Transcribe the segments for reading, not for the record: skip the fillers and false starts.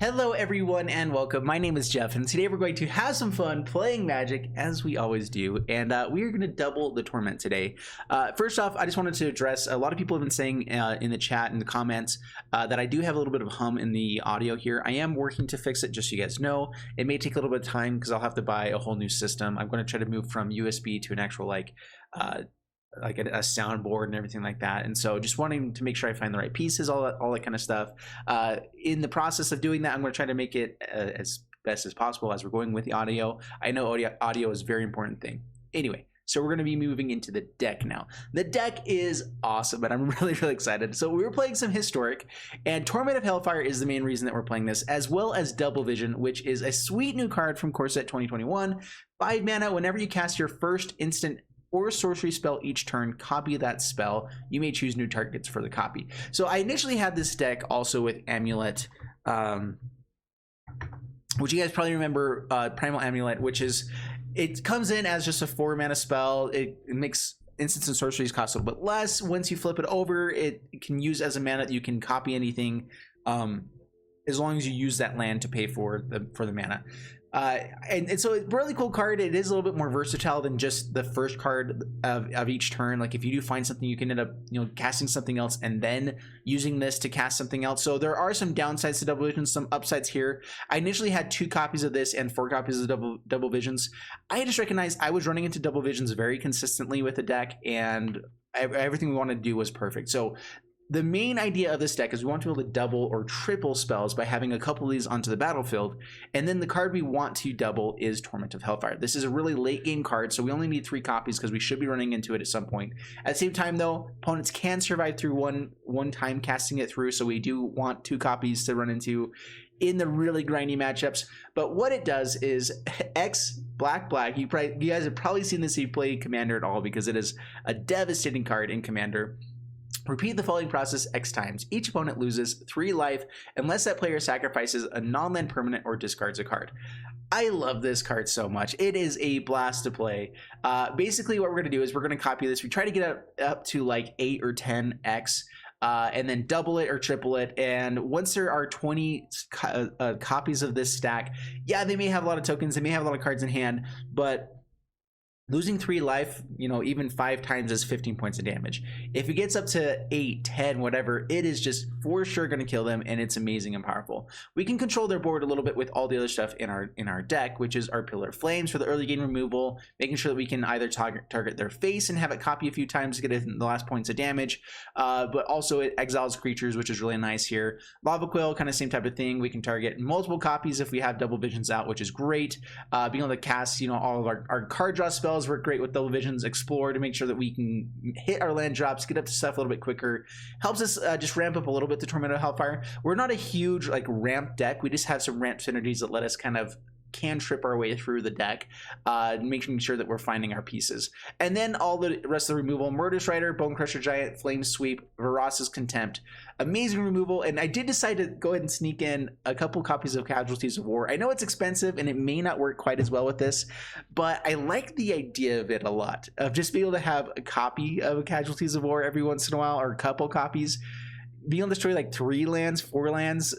Hello everyone and welcome. My name is Jeff and today we're going to have some fun playing Magic as we always do, and we are going to double the Torment today. First off, I just wanted to address a lot of people have been saying in the chat and the comments that I do have a little bit of hum in the audio here. I am working to fix it, just so you guys know. It may take a little bit of time because I'll have to buy a whole new system. I'm going to try to move from USB to an actual like a soundboard and everything like that, and so just wanting to make sure I find the right pieces, all that kind of stuff. In the process of doing that, I'm going to try to make it as best as possible as we're going with the audio. I know audio is a very important thing. Anyway, so we're going to be moving into the deck now. The deck is awesome, and I'm really excited. So we were playing some Historic, and Torment of Hellfire is the main reason that we're playing this, as well as Double Vision, which is a sweet new card from Core Set 2021. 5 mana, whenever you cast your first instant or sorcery spell each turn, copy that spell. You may choose new targets for the copy. So I initially had this deck also with Amulet, which you guys probably remember, Primal Amulet, which is, it comes in as just a 4 mana spell. It makes instants and sorceries cost a little bit less. Once you flip it over, it can use as a mana that you can copy anything, as long as you use that land to pay for the mana. And so it's a really cool card. It is a little bit more versatile than just the first card of each turn. Like if you do find something, you can end up casting something else and then using this to cast something else. So there are some downsides to Double Visions, some upsides here. I initially had 2 copies of this and 4 copies of Double Visions. I just recognized I was running into Double Visions very consistently with the deck, and everything we wanted to do was perfect. So the main idea of this deck is we want to be able to double or triple spells by having a couple of these onto the battlefield, and then the card we want to double is Torment of Hellfire. This is a really late game card, so we only need 3 copies because we should be running into it at some point. At the same time though, opponents can survive through one time casting it through, so we do want 2 copies to run into in the really grindy matchups. But what it does is X black. You guys have probably seen this if you play Commander at all, because it is a devastating card in Commander. Repeat the following process X times. Each opponent loses 3 life unless that player sacrifices a non-land permanent or discards a card. I love this card so much. It is a blast to play. Basically what we're going to do is we're going to copy this. We try to get up to like 8 or 10x, and then double it or triple it. And once there are 20 copies of this stack, yeah, they may have a lot of tokens, they may have a lot of cards in hand, but losing 3 life, even 5 times is 15 points of damage. If it gets up to 8, 10, whatever, it is just for sure going to kill them, and it's amazing and powerful. We can control their board a little bit with all the other stuff in our deck, which is our Pillar of Flames for the early game removal, making sure that we can either target their face and have it copy a few times to get it in the last points of damage, but also it exiles creatures, which is really nice here. Lava Quill, kind of same type of thing. We can target multiple copies if we have Double Visions out, which is great. Being able to cast, all of our card draw spells work great with Double Visions. Explore to make sure that we can hit our land drops, get up to stuff a little bit quicker. Helps us just ramp up a little bit to Torment of Hellfire. We're not a huge ramp deck. We just have some ramp synergies that let us kind of cantrip our way through the deck, making sure that we're finding our pieces. And then all the rest of the removal: Murder Strider, Bone Crusher Giant, Flame Sweep, Varas's Contempt. Amazing removal. And I did decide to go ahead and sneak in a couple copies of Casualties of War. I know it's expensive and it may not work quite as well with this, but I like the idea of it a lot, of just being able to have a copy of Casualties of War every once in a while, or a couple copies. Being able to destroy like 3 lands, 4 lands,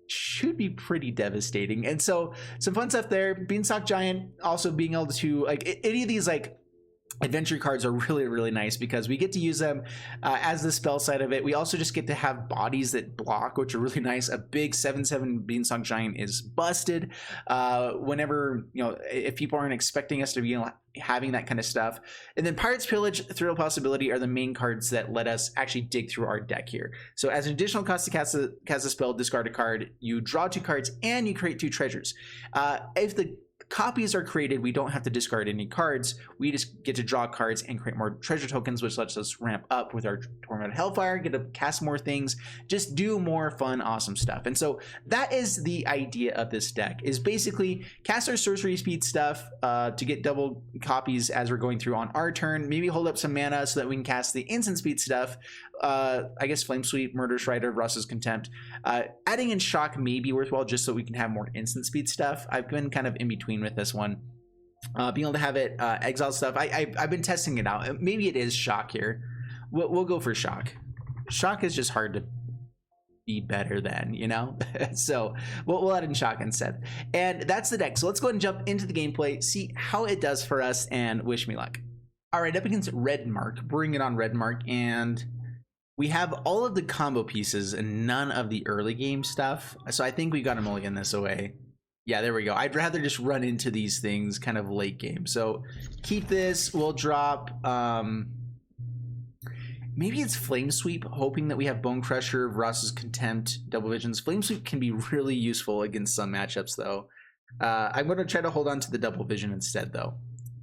should be pretty devastating. And so some fun stuff there. Beanstalk Giant also being able to, any of these adventure cards are really nice because we get to use them as the spell side of it. We also just get to have bodies that block, which are really nice. A big 7/7 Beanstalk Giant is busted whenever, if people aren't expecting us to be having that kind of stuff. And then Pirate's Pillage, Thrill Possibility are the main cards that let us actually dig through our deck here. So as an additional cost to cast a spell, discard a card, you draw 2 cards and you create 2 treasures. If the copies are created, we don't have to discard any cards. We just get to draw cards and create more treasure tokens, which lets us ramp up with our Torment of Hellfire, get to cast more things, just do more fun, awesome stuff. And so that is the idea of this deck, is basically cast our sorcery speed stuff to get double copies as we're going through on our turn, maybe hold up some mana so that we can cast the instant speed stuff, I guess Flame Sweep, Murder Strider, Russ's Contempt. Adding in Shock may be worthwhile just so we can have more instant speed stuff. I've been kind of in between with this one. Being able to have it exile stuff, I've been testing it out. Maybe it is Shock here. We'll go for Shock. Shock is just hard to be better than, you know? So we'll add in shock instead. And that's the deck. So let's go ahead and jump into the gameplay, see how it does for us, and wish me luck. All right, up against Red Mark, bring it on Red Mark, and we have all of the combo pieces and none of the early game stuff. So I think we got to mulligan this away. Yeah, there we go. I'd rather just run into these things kind of late game. So keep this. We'll drop... maybe it's Flame Sweep, hoping that we have Bone Crusher, Ross's Contempt, Double Visions. Flame Sweep can be really useful against some matchups, though. I'm going to try to hold on to the Double Vision instead, though.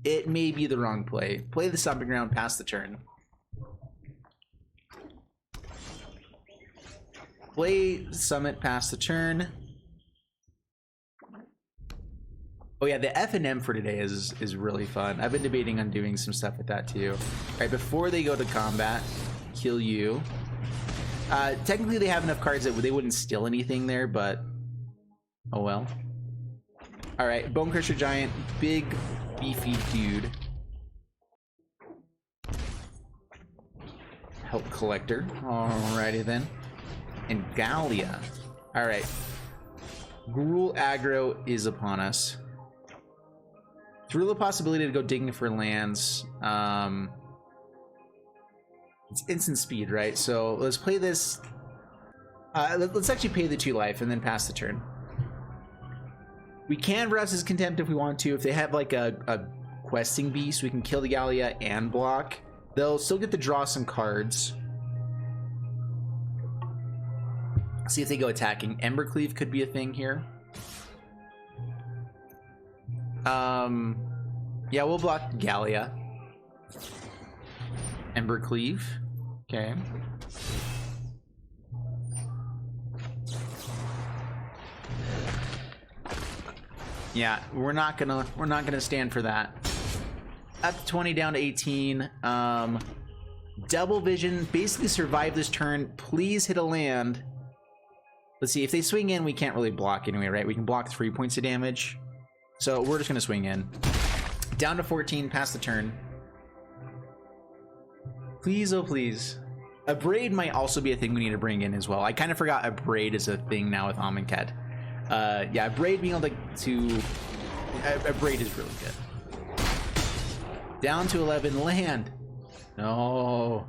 It may be the wrong play. Play the Stomping Ground, pass the turn. Play Summit, pass the turn. Oh yeah, the F&M for today is really fun. I've been debating on doing some stuff with that too. All right, before they go to combat, kill you. Technically they have enough cards that they wouldn't steal anything there, but oh well. All right, Bone Crusher Giant, big beefy dude. Help Collector, alrighty then. And Gallia. All right, Gruul aggro is upon us. Through the possibility to go digging for lands. It's instant speed, right? So let's play this. Let's actually pay the 2 life and then pass the turn. We can Ross's Contempt if we want to. If they have like a questing beast, we can kill the Gallia and block. They'll still get to draw some cards. See if they go attacking. Embercleave could be a thing here. Yeah, we'll block Gallia. Embercleave. Okay. Yeah, we're not gonna stand for that. Up to 20, down to 18. Double Vision, basically survive this turn. Please hit a land. Let's see, if they swing in, we can't really block anyway, right? We can block 3 points of damage. So we're just gonna swing in. Down to 14, pass the turn. Please, oh please. A Braid might also be a thing we need to bring in as well. I kind of forgot a Braid is a thing now with Amonkhet. Yeah, a Braid being able to... A Braid is really good. Down to 11, land. No.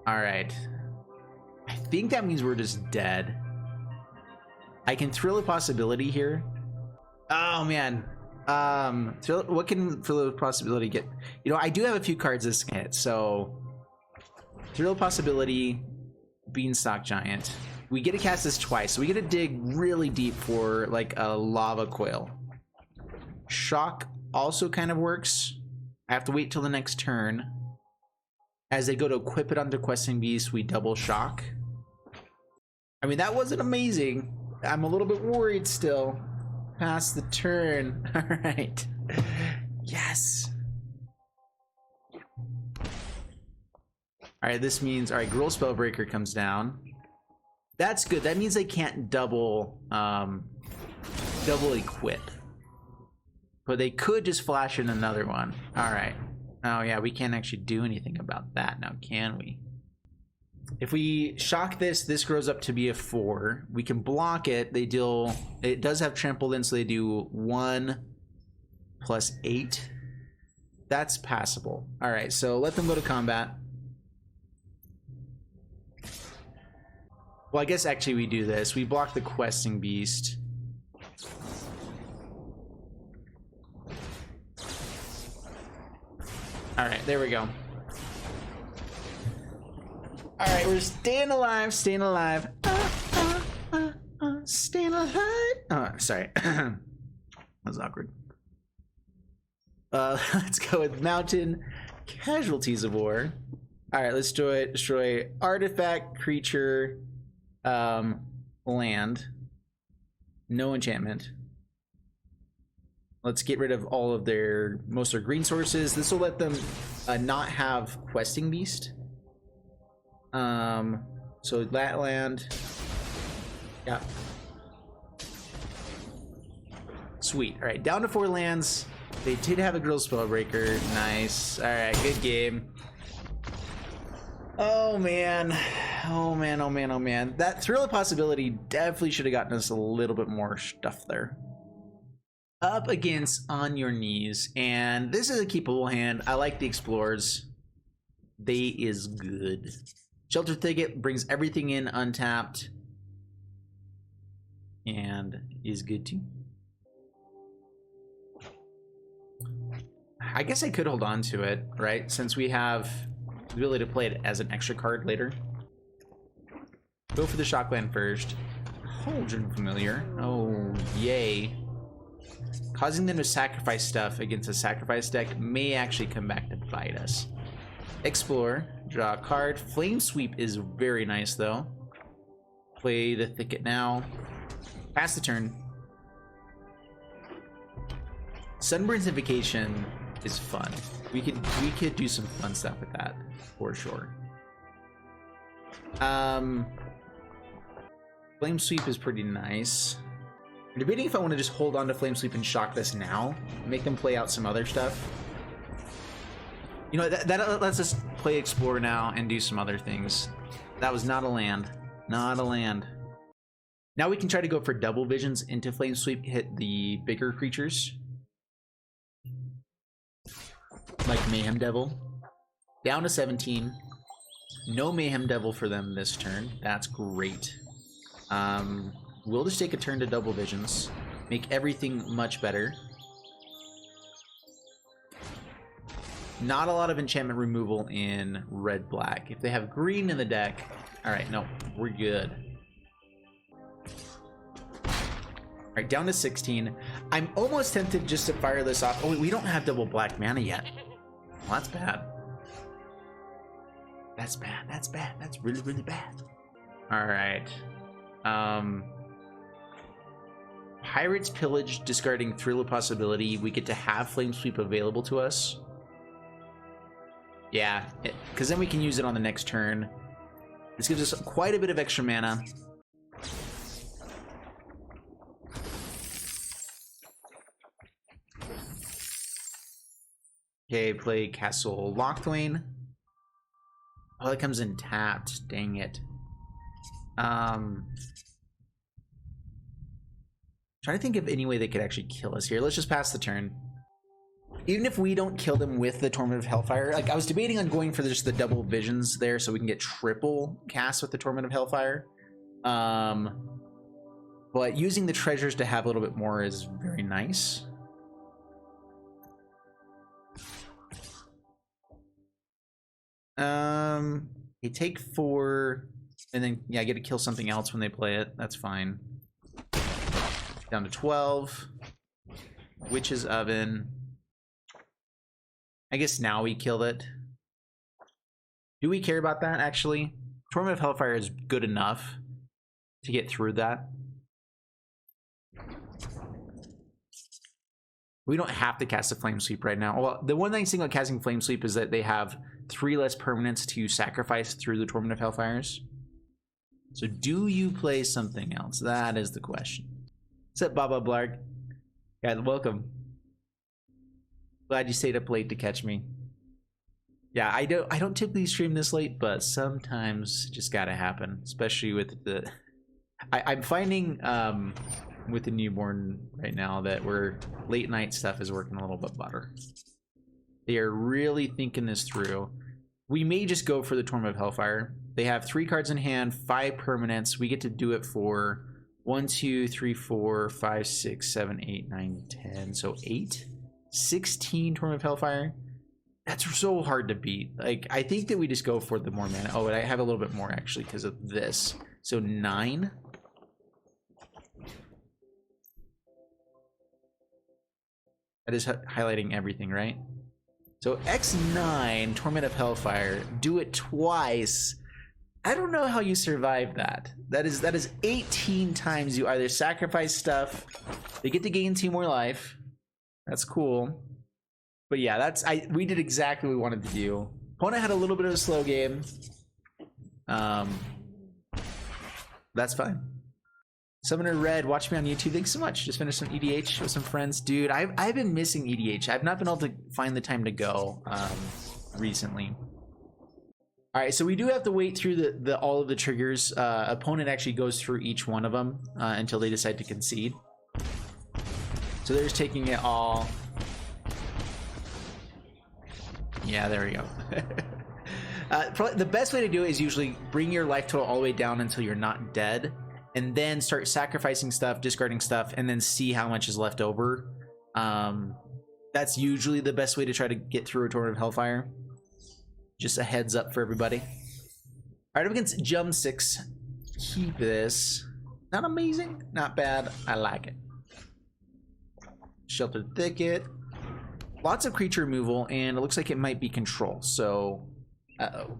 Alright. I think that means we're just dead. I can thrill a possibility here. Oh man. What can Thrill of Possibility get? You know, I do have a few cards this can hit, so Thrill of Possibility, Beanstalk Giant. We get to cast this twice, so we get to dig really deep for like a Lava Coil. Shock also kind of works. I have to wait till the next turn. As they go to equip it onto Questing Beast, we double shock. I mean, that wasn't amazing. I'm a little bit worried still. Pass the turn. All right. Yes. All right, this means, all right, Gruul Spellbreaker comes down. That's good. That means they can't double equip. But they could just flash in another one. All right. Oh yeah, we can't actually do anything about that now, can we? If we shock this, this grows up to be a 4. We can block it. They deal... It does have trampled in, so they do 1 plus 8. That's passable. All right, so let them go to combat. Well, I guess actually we do this. We block the Questing Beast. All right, there we go. All right, we're staying alive, staying alive. Staying alive. Oh, sorry. That was awkward. Let's go with Mountain Casualties of War. All right, let's destroy artifact, creature, land. No enchantment. Let's get rid of all of most of their green sources. This will let them not have Questing Beast. So that land. Yeah. Sweet. All right, down to 4 lands. They did have a Gruul Spellbreaker. Nice. All right, good game. Oh man. Oh man, oh man, oh man. That Thrill of Possibility definitely should have gotten us a little bit more stuff there. Up against On Your Knees, and this is a keepable hand. I like the Explorers. They is good. Shelter Thicket brings everything in untapped and is good too. I guess I could hold on to it, right? Since we have the ability to play it as an extra card later. Go for the Shockland first. Holdren Familiar. Oh, yay. Causing them to sacrifice stuff against a sacrifice deck may actually come back to bite us. Explore. Draw a card. Flame Sweep is very nice, though. Play the Thicket now. Pass the turn. Sunburn's Invocation is fun. We could do some fun stuff with that for sure. Flame Sweep is pretty nice. I'm debating if I want to just hold on to Flame Sweep and shock this now, make them play out some other stuff. You know, that lets us play Explore now and do some other things. That was not a land. Not a land. Now we can try to go for double visions into Flame Sweep, hit the bigger creatures. Like Mayhem Devil. Down to 17. No Mayhem Devil for them this turn. That's great. We'll just take a turn to double visions. Make everything much better. Not a lot of enchantment removal in red-black. If they have green in the deck... Alright, no, we're good. Alright, down to 16. I'm almost tempted just to fire this off. Oh, we don't have double black mana yet. Well, that's bad. That's bad, that's bad. That's really, really bad. Alright. Pirates Pillage, discarding Thrill of Possibility. We get to have Flame Sweep available to us. Yeah, because then we can use it on the next turn. This gives us quite a bit of extra mana. Okay, play Castle Lochthwain. Oh, that comes in tapped. Dang it. Trying to think of any way they could actually kill us here. Let's just pass the turn. Even if we don't kill them with the Torment of Hellfire, like I was debating on going for just the double visions there so we can get triple cast with the Torment of Hellfire. But using the treasures to have a little bit more is very nice. You take 4, and then yeah, I get to kill something else when they play it. That's fine. Down to 12. Witch's Oven. I guess now we killed it. Do we care about that, actually? Torment of Hellfire is good enough to get through that. We don't have to cast a Flame Sweep right now. Well, the one nice thing about casting Flame Sweep is that they have 3 less permanents to sacrifice through the Torment of Hellfires. So do you play something else? That is the question. What's up, Baba Blarg? Yeah, welcome. Glad you stayed up late to catch me. Yeah, I don't typically stream this late, but sometimes it just gotta happen, especially with the... I'm finding with the newborn right now that we're late night stuff is working a little bit better. They are really thinking this through. We may just go for the Torment of Hellfire. They have 3 cards in hand, 5 permanents. We get to do it for 1, 2, 3, 4, 5, 6, 7, 8, 9, 10. So 8, 16 Torment of Hellfire. That's so hard to beat. Like, I think that we just go for the more mana. Oh, and I have a little bit more actually because of this. So 9. That is highlighting everything, right? So X9, Torment of Hellfire, do it twice. I don't know how you survive that. That is 18 times you either sacrifice stuff, they get to gain 2 more life. That's cool. But yeah, we did exactly what we wanted to do. Opponent had a little bit of a slow game. That's fine. Summoner Red, watch me on YouTube. Thanks so much. Just finished some EDH with some friends. Dude, I've been missing EDH. I've not been able to find the time to go recently. All right, so we do have to wait through the all of the triggers. Opponent actually goes through each one of them until they decide to concede. So they're just taking it all. Yeah, there we go. Probably the best way to do it is usually bring your life total all the way down until you're not dead, and then start sacrificing stuff, discarding stuff, and then see how much is left over. That's usually the best way to try to get through a Torment of Hellfire. Just a heads up for everybody. All right, up against JUND 6. Keep this. Not amazing, not bad. I like it. Sheltered Thicket. Lots of creature removal, and it looks like it might be control. So, uh-oh.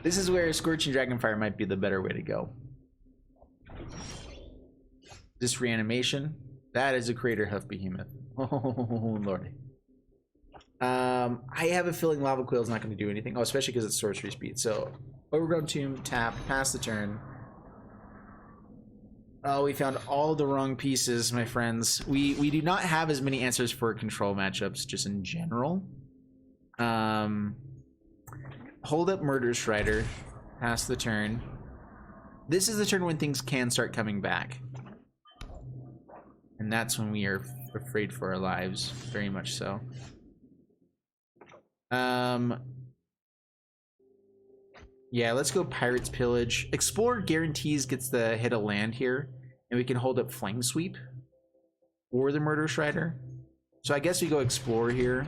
This is where Scorching Dragonfire might be the better way to go. This reanimation. That is a Crater Hoof Behemoth. Oh, lordy. I have a feeling Lava Coil is not going to do anything. Oh, especially because it's sorcery speed. So, Overgrown Tomb, tap, pass the turn. Oh, we found all the wrong pieces, my friends. We do not have as many answers for control matchups, just in general. Hold up Murder Strider, pass the turn. This is the turn when things can start coming back. And that's when we are afraid for our lives, very much so. Yeah, let's go Pirate's Pillage. Explorer guarantees gets the hit a land here, and we can hold up Flame Sweep or the Murder Strider. So I guess we go Explorer here.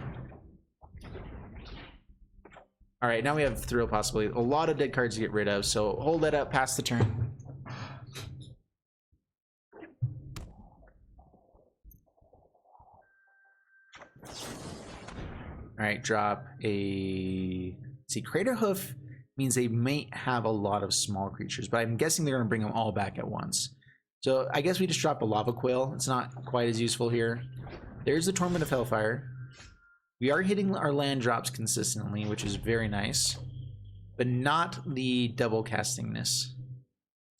All right, now we have Thrill possibly. A lot of dead cards to get rid of, so hold that up, pass the turn. All right, drop a... See, Crater Hoof means they may have a lot of small creatures, but I'm guessing they're going to bring them all back at once. So I guess we just drop a Lava Coil. It's not quite as useful here. There's the Torment of Hellfire. We are hitting our land drops consistently, which is very nice, but not the double castingness.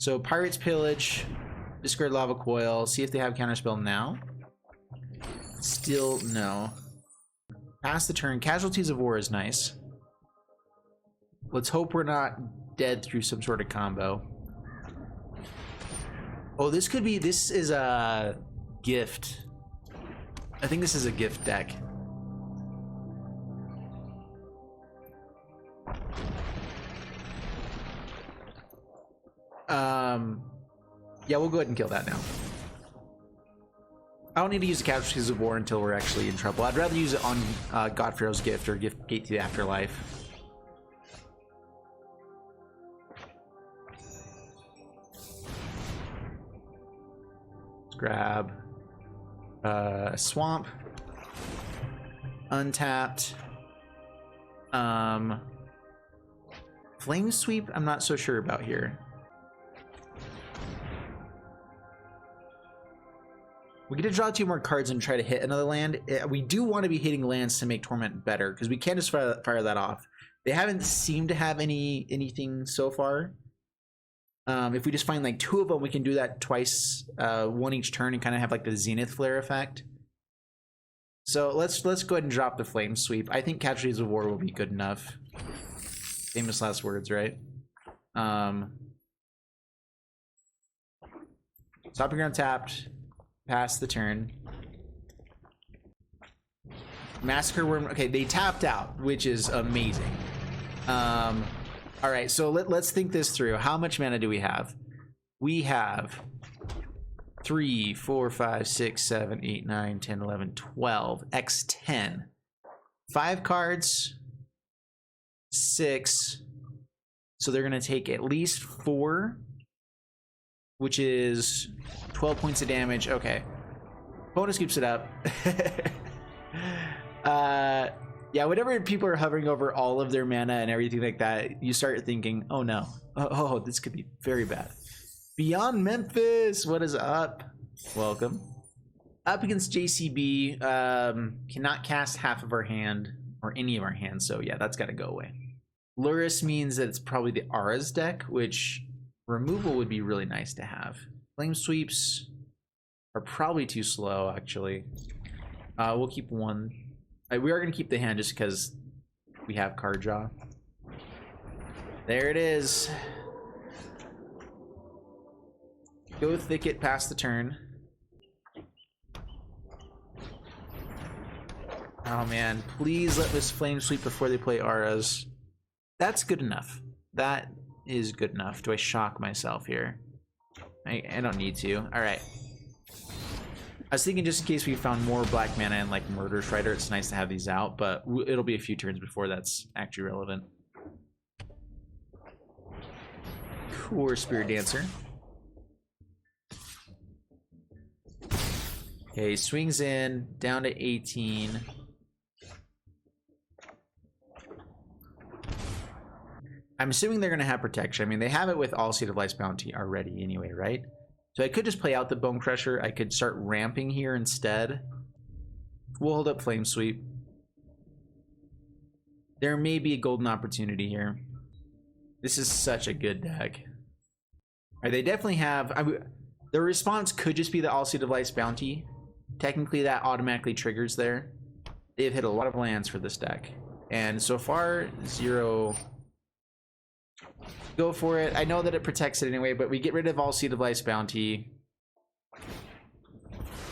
So Pirate's Pillage, discard Lava Coil, see if they have Counterspell now. Still no. Pass the turn. Casualties of War is nice. Let's hope we're not dead through some sort of combo. Oh, this could be... This is a gift. I think this is a gift deck. Yeah, we'll go ahead and kill that now. I don't need to use the Casualties of War until we're actually in trouble. I'd rather use it on Godpharaoh's Gift or Gate to the Afterlife. Let's grab a Swamp. Untapped. Flame Sweep, I'm not so sure about here. We get to draw 2 more cards and try to hit another land. We do want to be hitting lands to make Torment better, because we can't just fire that off. They haven't seemed to have anything so far. If we just find like 2 of them, we can do that twice, 1 each turn, and kind of have like the Zenith Flare effect. So let's go ahead and drop the Flame Sweep. I think Casualties of War will be good enough. Famous last words, right? Stopping ground tapped. Pass the turn. Massacre Worm. Okay, they tapped out, which is amazing. All right, so let's think this through. How much mana do we have? We have 3, 4, 5, 6, 7, 8, 9, 10, 11, 12. X 10. 5 cards. 6. So they're going to take at least 4, which is 12 points of damage. Okay. Opponent scoops it up. Yeah, whenever people are hovering over all of their mana and everything like that, you start thinking, oh no. Oh, this could be very bad. Beyond Memphis, what is up? Welcome. Up against JCB, cannot cast half of our hand, or any of our hands, so yeah, that's got to go away. Luris means that it's probably the Aura's deck, which removal would be really nice to have. Flame Sweeps are probably too slow, actually. We'll keep 1. We are going to keep the hand just because we have card draw. There it is. Go thicket past the turn. Oh man, please let this flame sweep before they play auras. That's good enough. That is good enough. Do I shock myself here? I don't need to. Alright. I was thinking just in case we found more black mana and like Murder Strider, it's nice to have these out, but it'll be a few turns before that's actually relevant. Core Spirit Dancer. Okay, swings in, down to 18. I'm assuming they're going to have protection. I mean, they have it with All Seed of Life's Bounty already anyway, right? So I could just play out the Bone Crusher. I could start ramping here instead. We'll hold up Flame Sweep. There may be a golden opportunity here. This is such a good deck. Right, they definitely have... their response could just be the All Seed of Life's Bounty. Technically, that automatically triggers there. They've hit a lot of lands for this deck. And so far, 0... Go for it. I know that it protects it anyway, but we get rid of All Seed of Life's Bounty.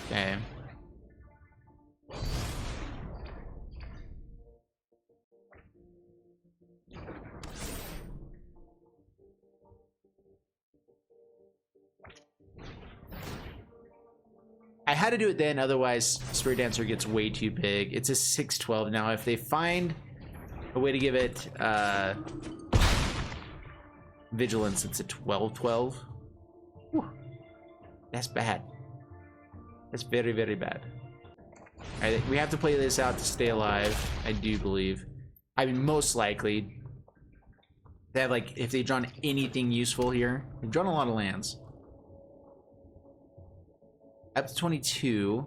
Okay. I had to do it then, otherwise Spirit Dancer gets way too big. It's a 6/12 now. If they find a way to give it Vigilance, it's a 12/12. That's bad. That's very, very bad. Alright, we have to play this out to stay alive, I do believe. I mean, most likely. They have, like, if they've drawn anything useful here. They've drawn a lot of lands. Up to 22.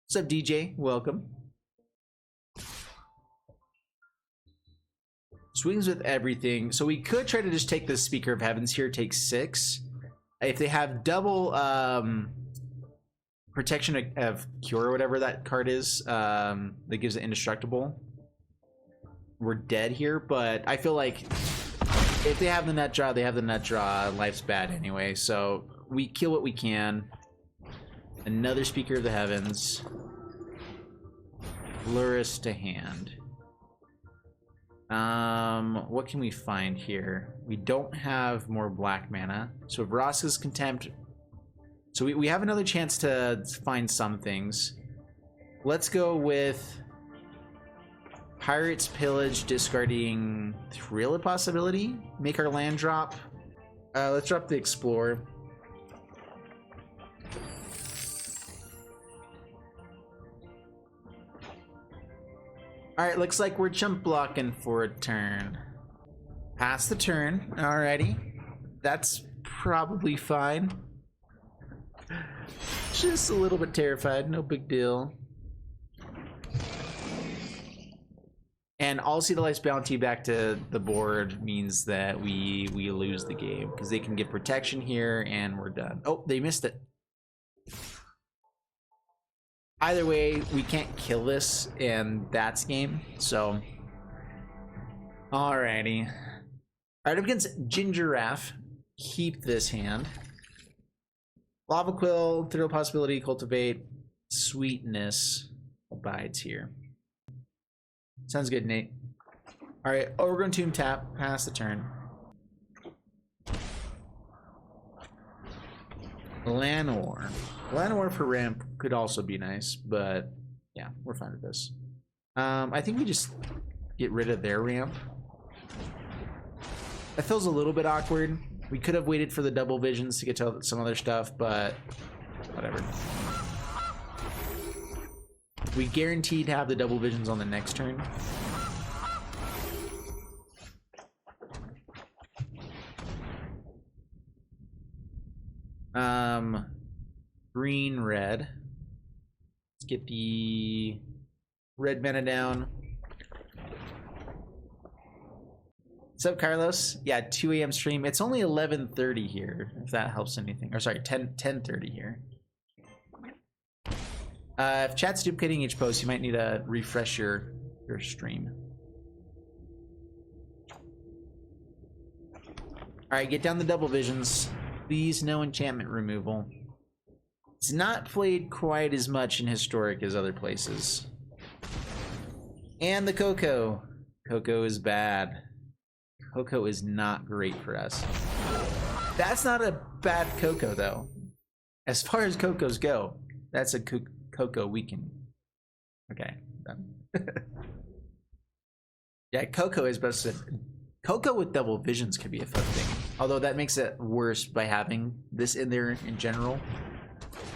What's up, DJ? Welcome. Swings with everything. So we could try to just take the Speaker of Heavens here, take 6. If they have double protection of Cure or whatever that card is, that gives it indestructible, we're dead here. But I feel like if they have the nut draw, they have the nut draw. Life's bad anyway. So we kill what we can. Another Speaker of the Heavens. Luris to hand. What can we find here? We don't have more black mana. So Vraska's Contempt. So we have another chance to find some things. Let's go with Pirate's Pillage, discarding Thrill a possibility. Make our land drop. Let's drop the Explore. Alright, looks like we're chump blocking for a turn. Pass the turn, alrighty. That's probably fine. Just a little bit terrified, no big deal. And All Seed of Life's Bounty back to the board means that we lose the game, because they can get protection here and we're done. Oh, they missed it. Either way, we can't kill this, and that's game, so... Alrighty. Alright, up against Gingeraf. Keep this hand. Lava Quill, Thrill Possibility, Cultivate, Sweetness abides here. Sounds good, Nate. Alright, Overgrown Tomb tap, pass the turn. Llanowar. Llanowar for ramp could also be nice, but yeah, we're fine with this. I think we just get rid of their ramp. That feels a little bit awkward. We could have waited for the double visions to get to some other stuff, but whatever. We guaranteed to have the double visions on the next turn. Green, red. Let's get the red mana down. What's up, Carlos? Yeah, 2 a.m. stream. It's only 11:30 here, if that helps anything. Or sorry, 10:30 here. If chat's duplicating each post, you might need to refresh your stream. Alright, get down the double visions. Please, no enchantment removal. It's not played quite as much in Historic as other places. And the Coco. Coco is bad. Coco is not great for us. That's not a bad Coco, though. As far as Cocos go, that's a Coco we can... Okay, done. Yeah, Coco is best. Coco with double visions could be a fun thing. Although that makes it worse by having this in there in general.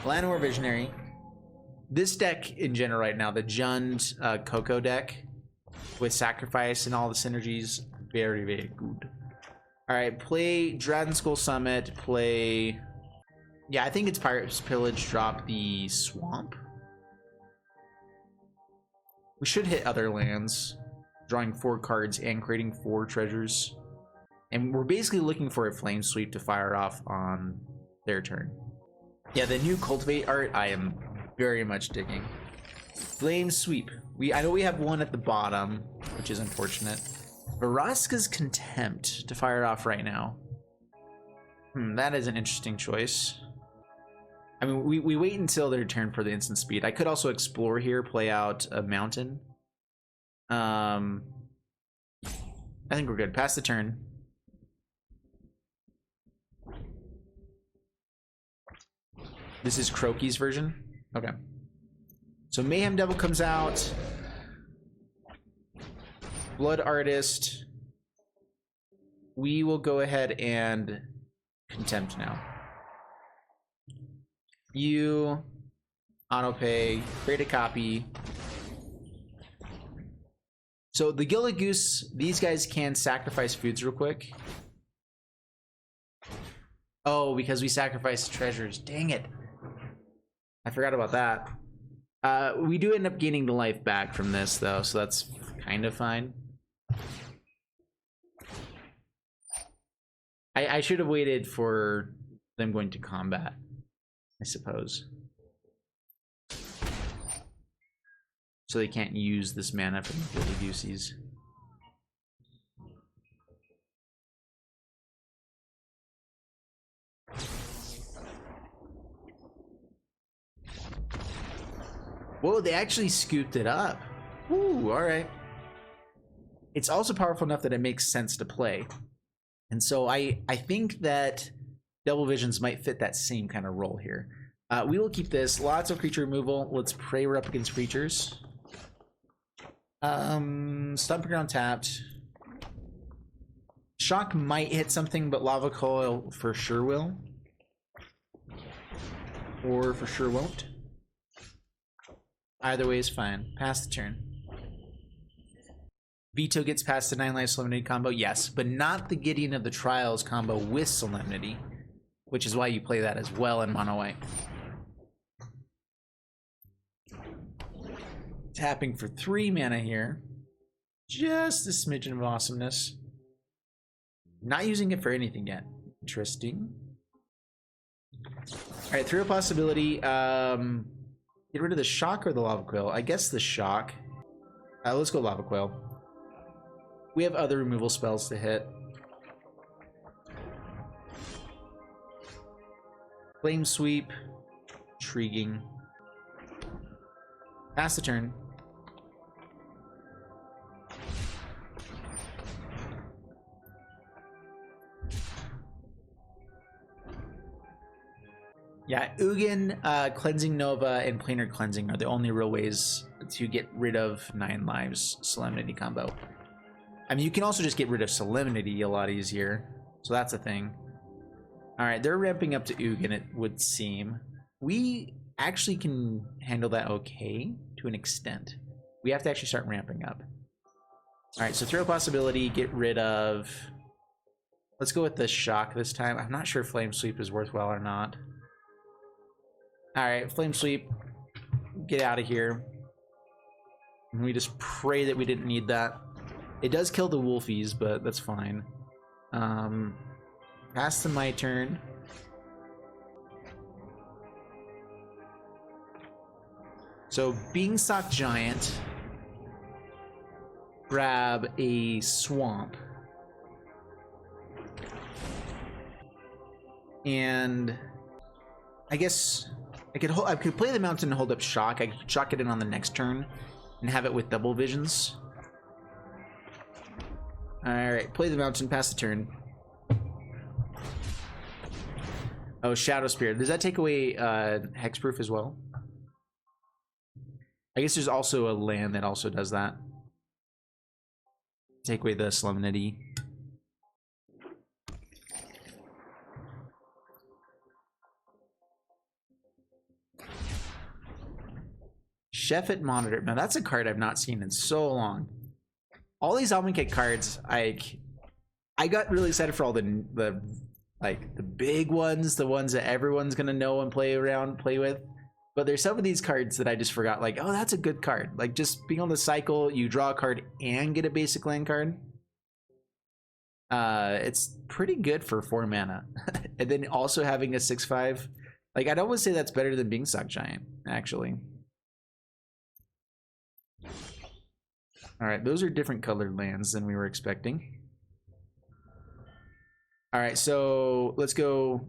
Llanowar Visionary. This deck in general right now, the JUND Coco deck with Sacrifice and all the synergies, very, very good. Alright, play Dragon Skull Summit, play... Yeah, I think it's Pirate's Pillage, drop the Swamp. We should hit other lands, drawing 4 cards and creating 4 treasures. And we're basically looking for a Flame Sweep to fire off on their turn. Yeah, the new Cultivate art I am very much digging. Flame Sweep. I know we have one at the bottom, which is unfortunate. Vraska's Contempt to fire off right now. That is an interesting choice. I mean, we wait until their turn for the instant speed. I could also explore here, play out a mountain. I think we're good. Pass the turn. This is Croaky's version? Okay. So Mayhem Devil comes out. Blood Artist. We will go ahead and Contempt now. You autopay, create a copy. So the Gilded Goose, these guys can sacrifice foods real quick. Oh, because we sacrificed treasures. Dang it. I forgot about that. We do end up gaining the life back from this though, so that's kind of fine. I should have waited for them going to combat, I suppose. So they can't use this mana from the Gilded Goosies. Whoa, they actually scooped it up. Ooh, alright. It's also powerful enough that it makes sense to play. And so I think that Double Visions might fit that same kind of role here. We will keep this. Lots of creature removal. Let's pray we're up against creatures. Stomping Ground tapped. Shock might hit something, but Lava Coil for sure will. Or for sure won't. Either way is fine. Pass the turn. Veto gets past the 9 life Solemnity combo, yes, but not the Gideon of the Trials combo with Solemnity, which is why you play that as well in mono white. Tapping for 3 mana here. Just a smidgen of awesomeness. Not using it for anything yet. Interesting. Alright, through a possibility. Get rid of the Shock or the Lava Coil? I guess the Shock. Let's go Lava Coil. We have other removal spells to hit. Flame Sweep. Intriguing. Pass the turn. Yeah, Ugin, Cleansing Nova, and Planar Cleansing are the only real ways to get rid of 9 lives Solemnity combo. I mean, you can also just get rid of Solemnity a lot easier, so that's a thing. Alright, they're ramping up to Ugin, it would seem. We actually can handle that okay, to an extent. We have to actually start ramping up. Alright, so throw a possibility, get rid of... Let's go with the Shock this time. I'm not sure if Flame Sweep is worthwhile or not. Alright, Flame Sweep. Get out of here. And we just pray that we didn't need that. It does kill the Wolfies, but that's fine. Pass to my turn. So, Beanstalk Giant. Grab a Swamp. And I guess I could play the mountain and hold up shock. I could shock it in on the next turn and have it with double visions. Alright, play the mountain, pass the turn. Oh, Shadow Spirit. Does that take away Hexproof as well? I guess there's also a land that also does that. Take away the Solemnity. Sheffet Monitor. Now that's a card I've not seen in so long. All these Almond Cake cards, I got really excited for all the big ones, the ones that everyone's gonna know and play with. But there's some of these cards that I just forgot, like, oh, that's a good card. Like, just being on the cycle, you draw a card and get a basic land card. It's pretty good for 4 mana. And then also having a 6/5. Like, I'd always say that's better than Beanstalk Giant, actually. Alright, those are different colored lands than we were expecting. Alright, so let's go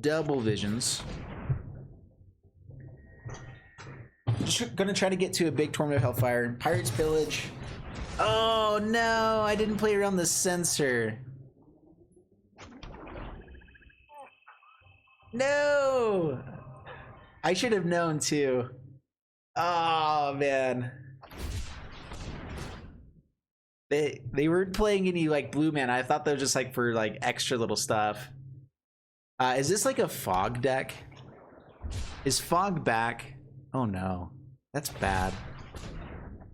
double visions. Just gonna try to get to a big Torment of Hellfire. Pirate's Pillage. Oh no, I didn't play around the sensor. No! I should have known too. Oh man. They weren't playing any like blue mana. I thought they were just like for like extra little stuff. Is this like a fog deck? Is fog back? Oh no, that's bad.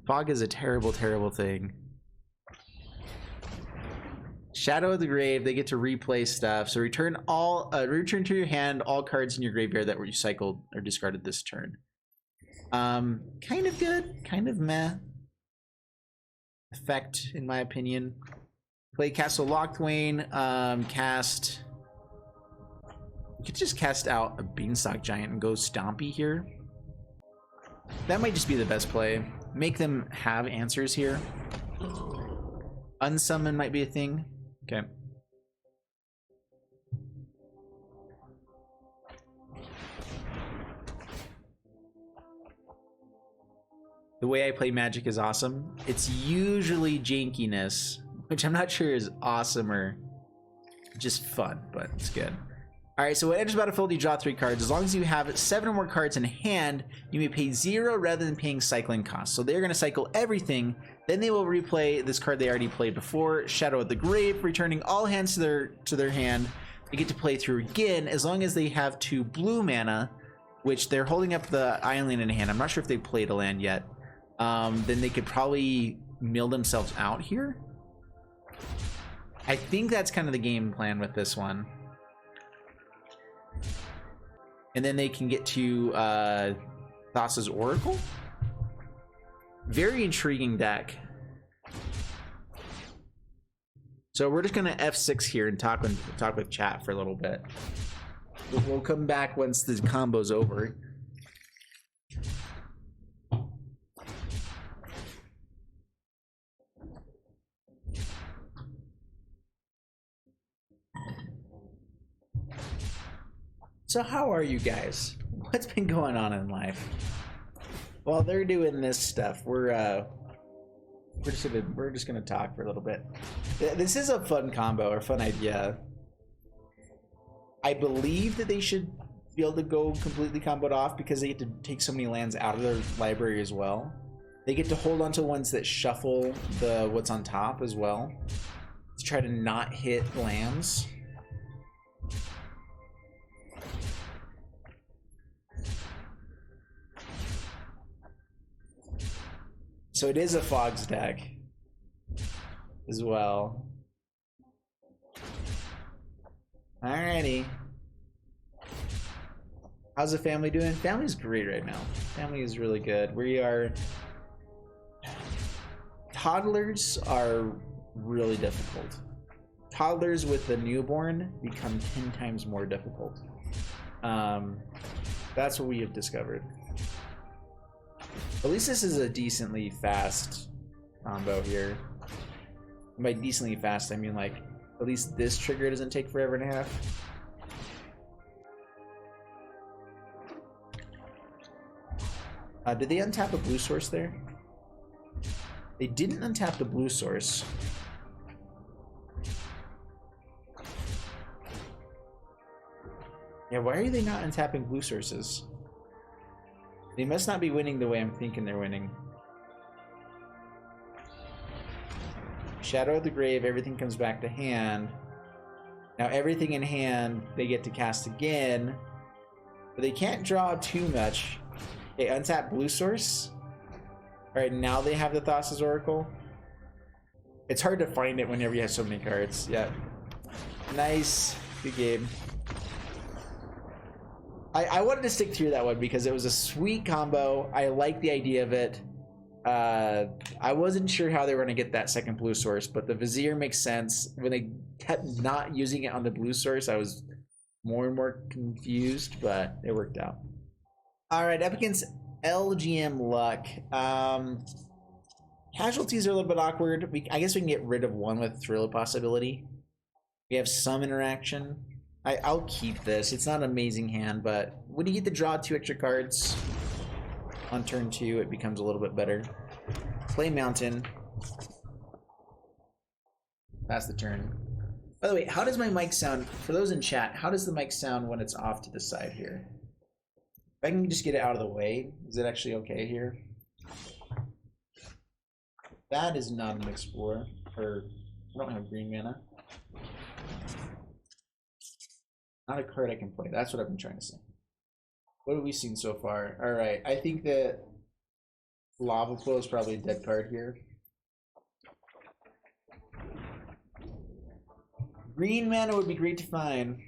Fog is a terrible, terrible thing. Shadow of the Grave, they get to replay stuff. So return to your hand all cards in your graveyard that were recycled or discarded this turn. Kind of good, kind of meh effect in my opinion. Play Castle Locthwain, cast. You could just cast out a Beanstalk Giant and go Stompy here. That might just be the best play. Make them have answers here. Unsummon might be a thing. Okay. The way I play Magic is awesome. It's usually jankiness, which I'm not sure is awesome or just fun, but it's good. Alright, so when enters battlefield, you draw 3 cards. As long as you have 7 or more cards in hand, you may pay 0 rather than paying cycling costs. So they're going to cycle everything. Then they will replay this card they already played before, Shadow of the Grave, returning all hands to their hand. They get to play through again as long as they have 2 blue mana, which they're holding up the Iron Land in hand. I'm not sure if they played a land yet. Then they could probably mill themselves out here. I think that's kind of the game plan with this one. And then they can get to Thassa's Oracle. Very intriguing deck. So we're just gonna F6 here and talk with chat for a little bit. We'll come back once the combo's over. So how are you guys? What's been going on in life? While they're doing this stuff, we're just gonna talk for a little bit. This is a fun combo or fun idea. I believe that they should be able to go completely comboed off because they get to take so many lands out of their library as well. They get to hold on to ones that shuffle the what's on top as well to try to not hit lands. So it is a Fogs deck as well. Alrighty. How's the family doing? Family's great right now. Family is really good. We are... Toddlers are really difficult. Toddlers with a newborn become 10 times more difficult. That's what we have discovered. At least this is a decently fast combo here. And by decently fast, I mean like at least this trigger doesn't take forever and a half. Did they untap a blue source there? They didn't untap the blue source. Yeah, why are they not untapping blue sources? They must not be winning the way I'm thinking they're winning. Shadow of the Grave, everything comes back to hand. Now everything in hand, they get to cast again. But they can't draw too much. Okay, untap blue source. Alright, now they have the Thassa's Oracle. It's hard to find it whenever you have so many cards. Yeah. Nice. Good game. I wanted to stick through that one because it was a sweet combo. I like the idea of it. I wasn't sure how they were going to get that second blue source, but the Vizier makes sense. When they kept not using it on the blue source, I was more and more confused, but it worked out. Alright, up against LGM Luck. Casualties are a little bit awkward. I guess we can get rid of one with Thrill Possibility. We have some interaction. I'll keep this. It's not an amazing hand, but when you get to draw 2 extra cards on turn 2, it becomes a little bit better. Play Mountain. Pass the turn. By the way, how does my mic sound? For those in chat, how does the mic sound when it's off to the side here? If I can just get it out of the way, is it actually okay here? That is not an Explorer. Or, I don't have green mana. Not a card I can play. That's what I've been trying to say. What have we seen so far? Alright, I think that Lava Flow is probably a dead card here. Green mana would be great to find.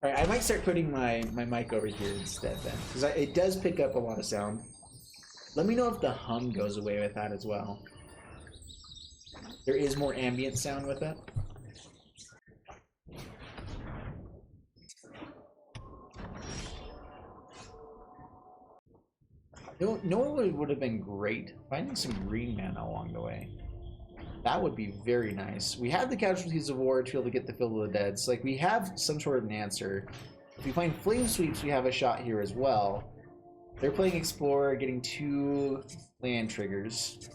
Alright, I might start putting my mic over here instead then. Because it does pick up a lot of sound. Let me know if the hum goes away with that as well. There is more ambient sound with it. You know what would have been great? Finding some green mana along the way. That would be very nice. We have the Casualties of War to be able to get the Field of the Dead. So like we have some sort of an answer. If we find Flame Sweeps, we have a shot here as well. They're playing Explorer, getting 2 land triggers.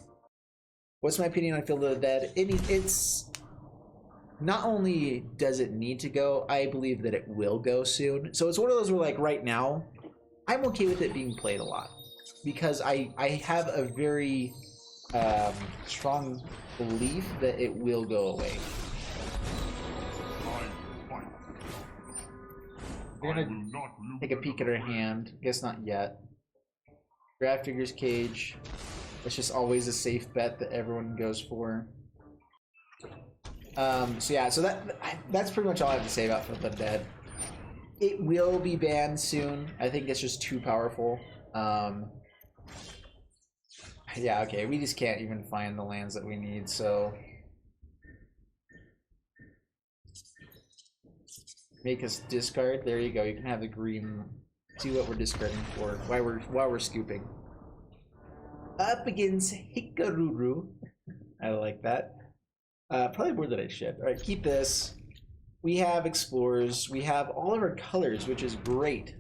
What's my opinion on Field of the Dead? It's not only does it need to go, I believe that it will go soon. So it's one of those where like right now, I'm okay with it being played a lot. Because I have a very strong belief that it will go away. We're gonna take a peek at our hand. Guess not yet. Grafdigger's Cage. It's just always a safe bet that everyone goes for. So yeah, so that's pretty much all I have to say about Field of the Dead. It will be banned soon. I think it's just too powerful. Yeah, okay, we just can't even find the lands that we need, so make us discard. There you go. You can have the green. See what we're discarding for while we're scooping. Up against Hikaruru. I like that. Probably more than I should. All right, keep this. We have Explorers. We have all of our colors, which is great.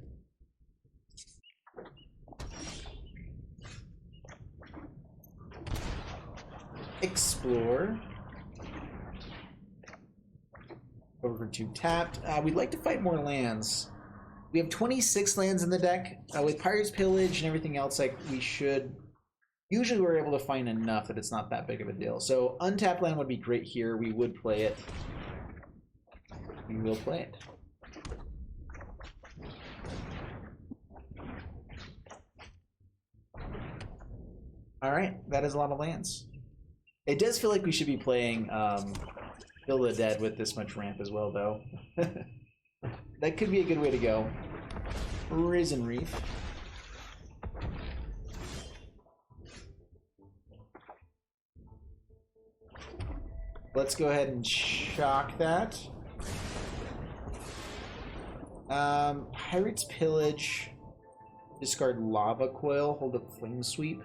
Explore. Over for 2 tapped. We'd like to fight more lands. We have 26 lands in the deck. With Pirate's Pillage and everything else, like we should. Usually we're able to find enough that it's not that big of a deal. So untapped land would be great here. We would play it. We will play it. Alright, that is a lot of lands. It does feel like we should be playing Field of the Dead with this much ramp as well, though. That could be a good way to go. Risen Reef. Let's go ahead and shock that. Pirate's Pillage. Discard Lava Coil. Hold up Flame Sweep.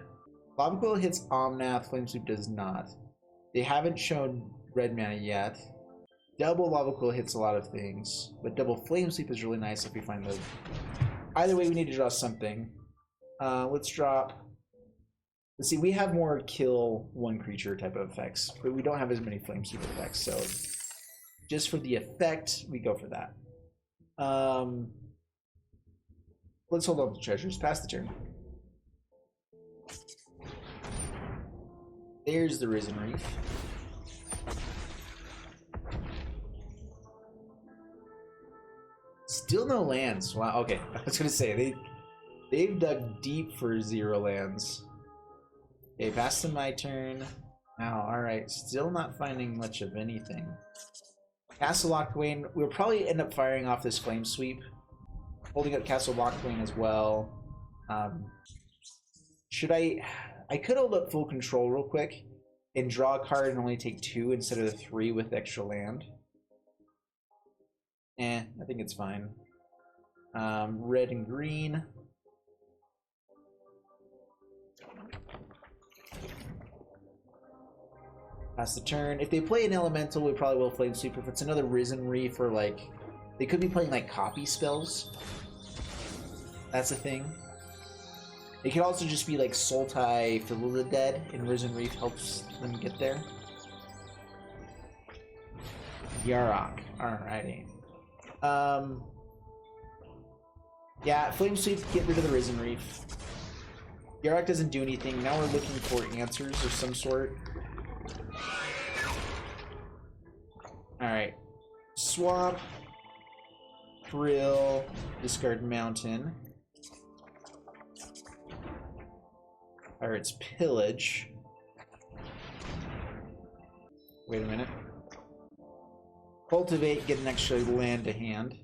Lava Coil hits Omnath. Flame Sweep does not. They haven't shown red mana yet. Double Lava Quill hits a lot of things, but double Flame Sweep is really nice if we find the... Either way, we need to draw something. Let's drop... Let's see, we have more kill one creature type of effects, but we don't have as many Flame Sweep effects, so just for the effect, we go for that. Let's hold on to treasures. Pass the turn. There's the Risen Reef. Still no lands. Wow. Okay, I was gonna say they've dug deep for 0 lands. Okay, pass to my turn. Now, all right. Still not finding much of anything. Castle Lockthwain. We'll probably end up firing off this Flame Sweep. Holding up Castle Lockthwain as well. Should I could hold up Full Control real quick and draw a card and only take 2 instead of the 3 with extra land. I think it's fine. Red and green. Pass the turn. If they play an elemental, we probably will Flame Sweep. If it's another Risen Reef or like... They could be playing like copy spells. That's a thing. It could also just be like Sultai for the Dead, and Risen Reef helps them get there. Yarok. Alrighty. Yeah, Flame Sweep, get rid of the Risen Reef. Yarok doesn't do anything. Now we're looking for answers of some sort. Alright. Swamp. Drill. Discard Mountain. Pirate's Pillage. Wait a minute. Cultivate, get an extra land to hand.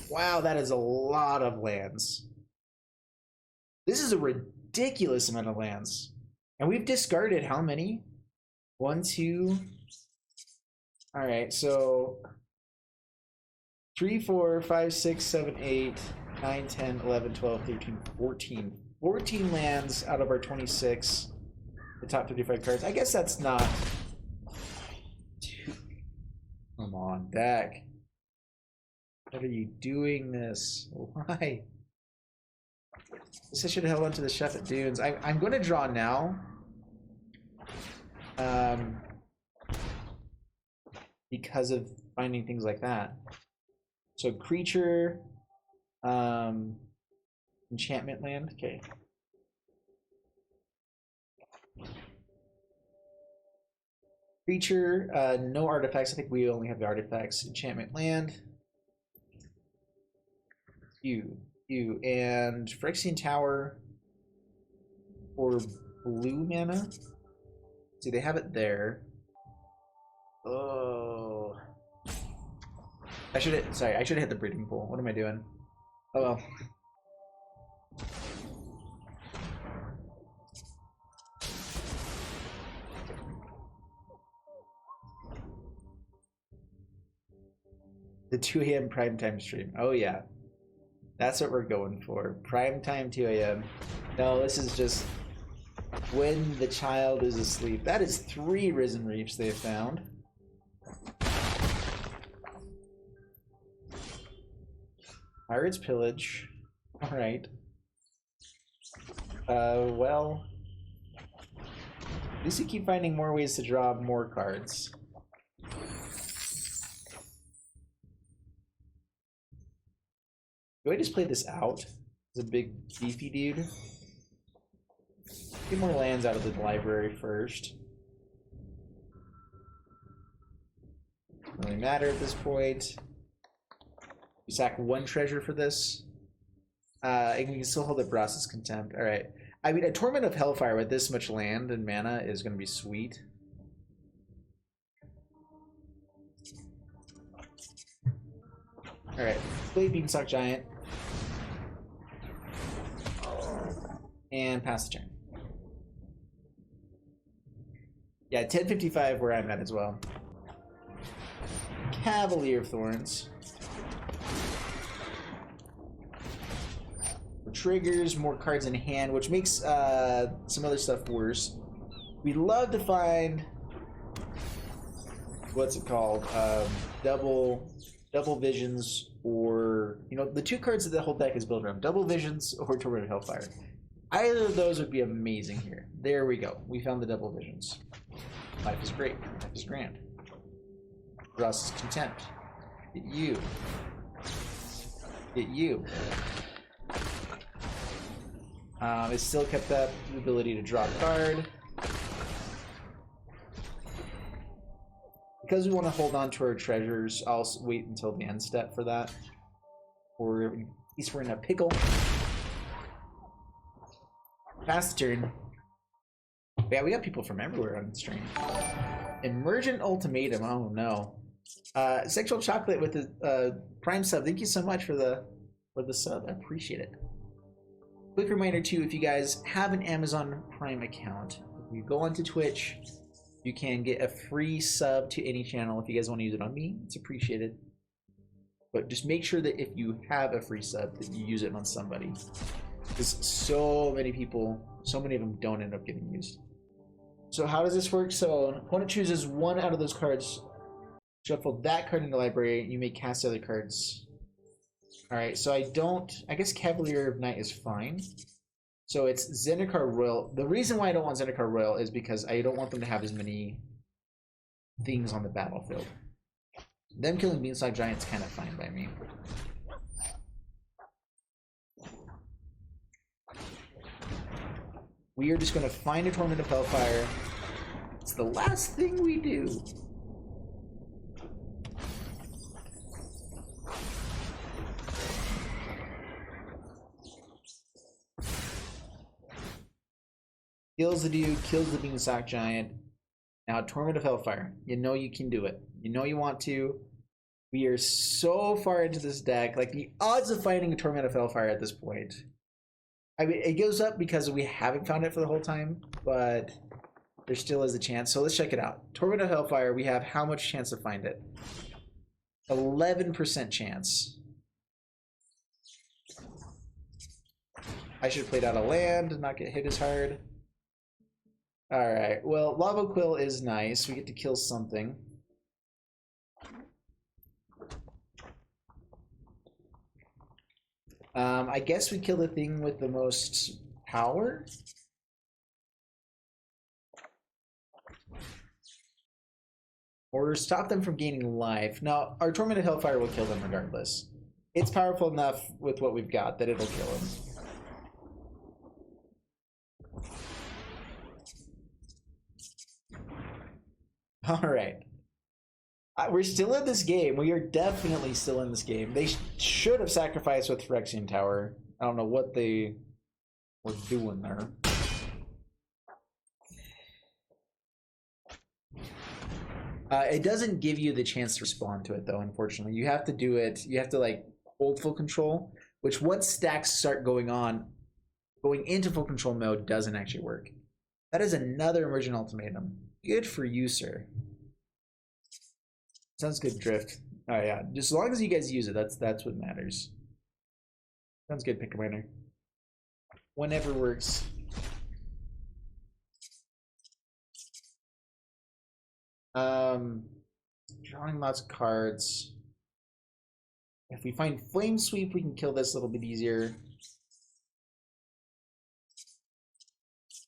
Wow, that is a lot of lands. This is a ridiculous amount of lands. And we've discarded how many? 1, 2. Alright, so 3, 4, 5, 6, 7, 8, 9, 10, 11, 12, 13, 14. 14 lands out of our 26. The top 55 cards. I guess that's not too... Come on, deck. What are you doing this? Why? I guess I should have held on to the Chef at Dunes. I'm going to draw now. Because of finding things like that. So creature, enchantment land. Okay. Creature, no artifacts. I think we only have the artifacts. Enchantment land. You and Phyrexian Tower or blue mana. See, they have it there. Oh, I should have hit the breeding pool. What am I doing? Oh well. The 2 a.m. primetime stream. Oh yeah. That's what we're going for. Primetime 2 a.m. No, this is just when the child is asleep. That is 3 Risen Reefs they have found. Pirate's Pillage. Alright. Well... At least you keep finding more ways to draw more cards. Do I just play this out? It's a big beefy dude. Get more lands out of the library first. Doesn't really matter at this point. We sack 1 treasure for this. And we can still hold up Brass's Contempt. Alright. I mean, a Torment of Hellfire with this much land and mana is going to be sweet. Alright. Play Beanstalk Giant. And pass the turn. Yeah, 10:55 where I'm at as well. Cavalier of Thorns. Triggers, more cards in hand, which makes some other stuff worse. We'd love to find what's it called? Double visions, or the two cards that the whole deck is built around: double visions or Torment of Hellfire. Either of those would be amazing here. There we go. We found the double visions. Life is great. Life is grand. Ross is content. Get you. Get you. It still kept that ability to draw a card. Because we want to hold on to our treasures, I'll wait until the end step for that. Or at least we're in a pickle. Pass the turn. Yeah, we got people from everywhere on the stream. Emergent Ultimatum, oh no. Sexual Chocolate with the Prime sub. Thank you so much for the sub. I appreciate it. Quick reminder too, if you guys have an Amazon Prime account, if you go onto Twitch, you can get a free sub to any channel. If you guys want to use it on me, it's appreciated. But just make sure that if you have a free sub, that you use it on somebody. Because so many people, so many of them don't end up getting used. So how does this work? So an opponent chooses one out of those cards, shuffle that card in the library, and you may cast the other cards. Alright, so I guess Cavalier of Night is fine. So it's Zendikar Royal. The reason why I don't want Zendikar Royal is because I don't want them to have as many things on the battlefield. Them killing Beanstalk Giant's kind of fine by me. We are just going to find a Torment of Hellfire. It's the last thing we do. Kills the dude, kills the Beanstalk Giant. Now, Torment of Hellfire. You know you can do it. You know you want to. We are so far into this deck. Like, the odds of finding a Torment of Hellfire at this point. I mean, it goes up because we haven't found it for the whole time, but there still is a chance. So let's check it out. Torment of Hellfire, we have how much chance to find it? 11% chance. I should have played out a land and not get hit as hard. Alright, well, Lava Quill is nice. We get to kill something. I guess we kill the thing with the most power? Or stop them from gaining life. Now, our Torment of Hellfire will kill them regardless. It's powerful enough with what we've got that it'll kill them. Alright. We're still in this game. We are definitely still in this game. They should have sacrificed with Phyrexian Tower. I don't know what they were doing there. It doesn't give you the chance to respond to it, though, unfortunately. You have to do it. You have to, like, hold full control, which once stacks start going into full control mode doesn't actually work. That is another Emergent Ultimatum. Good for you, sir. Sounds good, Drift. Oh yeah, just as long as you guys use it, that's what matters. Sounds good, Pick a Winner. Whenever works. Drawing lots of cards. If we find Flame Sweep, we can kill this a little bit easier.